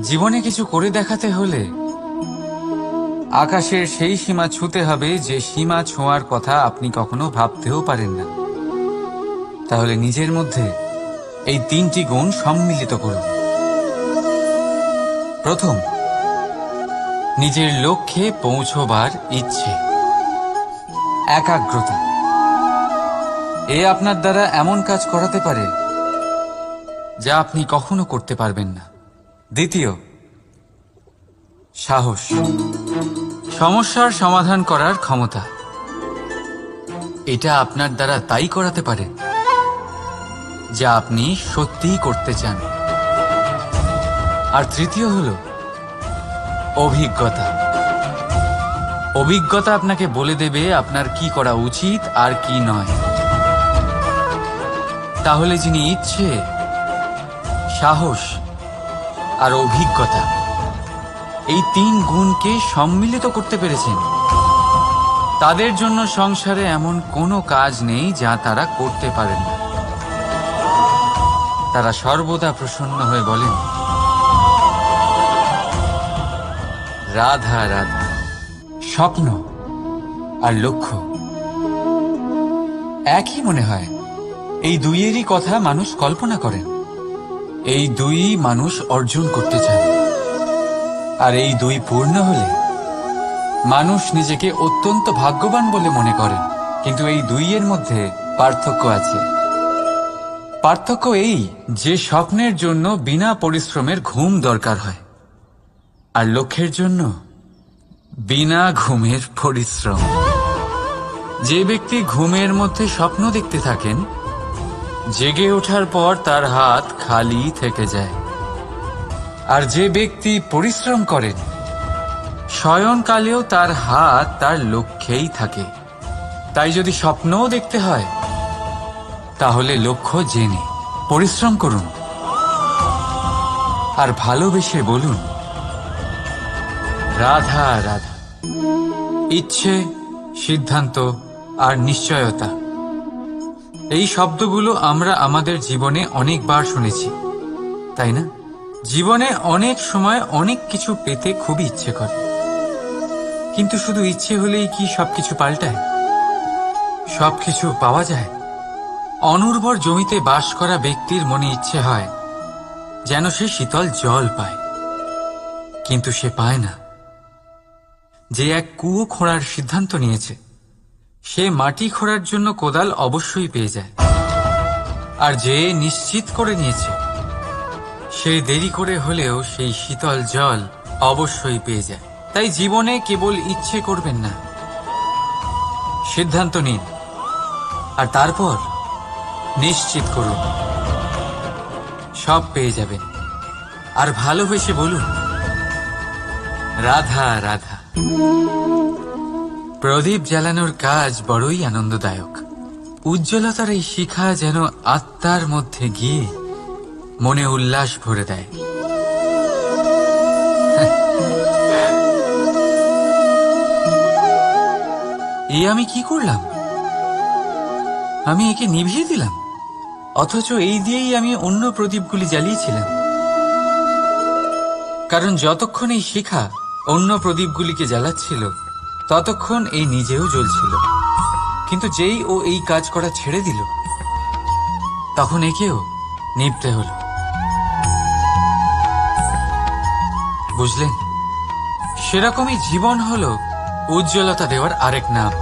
জীবনে কিছু করে দেখাতে হলে আকাশের সেই সীমা ছুঁতে হবে যে সীমা ছোঁয়ার কথা আপনি কখনো ভাবতেও পারেন না। তাহলে নিজের মধ্যে এই তিনটি গুণ সম্মিলিত করুন। প্রথম, নিজের লক্ষ্যে পৌঁছবার ইচ্ছে, একাগ্রতা। এ আপনার দ্বারা এমন কাজ করাতে পারে যা আপনি কখনো করতে পারবেন না। দ্বিতীয়, সাহস, সমস্যার সমাধান করার ক্ষমতা। এটা আপনার দ্বারা তাই করাতে পারে যা আপনি সত্যিই করতে চান। আর তৃতীয় হল অভিজ্ঞতা। অভিজ্ঞতা আপনাকে বলে দেবে আপনার কি করা উচিত আর কি নয়। তাহলে যিনি ইচ্ছে, সাহস আর অভিজ্ঞতা এই তিন গুণকে সম্মিলিত করতে পেরেছেন, তাদের জন্য সংসারে এমন কোনো কাজ নেই যা তারা করতে পারেন না। তারা সর্বদা প্রসন্ন হয়ে বলেন, রাধা রাধা। স্বপ্ন আর লক্ষ্য একই মনে হয়। এই দুইয়েরই কথা মানুষ কল্পনা করেন, এই দুই মানুষ অর্জন করতে চান। আর এই দুই পূর্ণ হলে মানুষ নিজেকে অত্যন্ত ভাগ্যবান বলে মনে করেন। কিন্তু এই দুইয়ের মধ্যে পার্থক্য আছে। পার্থক্য এই যে স্বপ্নের জন্য বিনা পরিশ্রমের ঘুম দরকার হয়, আর লক্ষ্যের জন্য বিনা ঘুমের পরিশ্রম। যে ব্যক্তি ঘুমের মধ্যে স্বপ্ন দেখতে থাকেন, জেগে ওঠার পর তার হাত খালি থেকে যায়। আর যে ব্যক্তি পরিশ্রম করেন, শয়নকালেও তার হাত তার লক্ষ্যেই থাকে। তাই যদি স্বপ্নও দেখতে হয়, তাহলে লক্ষ্য জেনে পরিশ্রম করুন আর ভালোবেসে বলুন, রাধা রাধা। ইচ্ছে, সিদ্ধান্ত আর নিশ্চয়তা, এই শব্দগুলো আমরা আমাদের জীবনে অনেকবার শুনেছি, তাই না? জীবনে অনেক সময় অনেক কিছু পেতে খুবই ইচ্ছে করে, কিন্তু শুধু ইচ্ছে হলেই কি সবকিছু পাল্টায়? সবকিছু পাওয়া যায়? অনুর্বর জমিতে বাস করা ব্যক্তির মনে ইচ্ছে হয় যেন সে শীতল জল পায়, কিন্তু সে পায় না। যে এক কুয়ো খোঁড়ার সিদ্ধান্ত নিয়েছে, সে মাটি খোঁড়ার জন্য কোদাল অবশ্যই পেয়ে যায়। আর যে নিশ্চিত করে নিয়েছে, সে দেরি করে হলেও সেই শীতল জল অবশ্যই পেয়ে যায়। তাই জীবনে কেবল ইচ্ছে করবেন না, সিদ্ধান্ত নিন আর তারপর নিশ্চিত করুন, সব পেয়ে যাবেন। আর ভালোবেসে বলুন, রাধা রাধা। প্রদীপ জ্বালানোর কাজ বড়ই আনন্দদায়ক। উজ্জ্বলতার এই শিখা যেন আত্মার মধ্যে গিয়ে মনে উল্লাস ভরে দেয়। আমি কি করলাম? আমি একে নিভিয়ে দিলাম, অথচ এই দিয়েই আমি অন্য প্রদীপগুলি জ্বালিয়েছিলাম। কারণ যতক্ষণ এই শিখা অন্য প্রদীপগুলিকে জ্বালাচ্ছিল, ততক্ষণ এই নিজেও জ্বলছিল। কিন্তু যেই ও এই কাজ করা ছেড়ে দিল, তখন একেও নিভতে হলো। বুঝলেন? সেরকমই জীবন হলো উজ্জ্বলতা দেওয়ার আরেক নাম।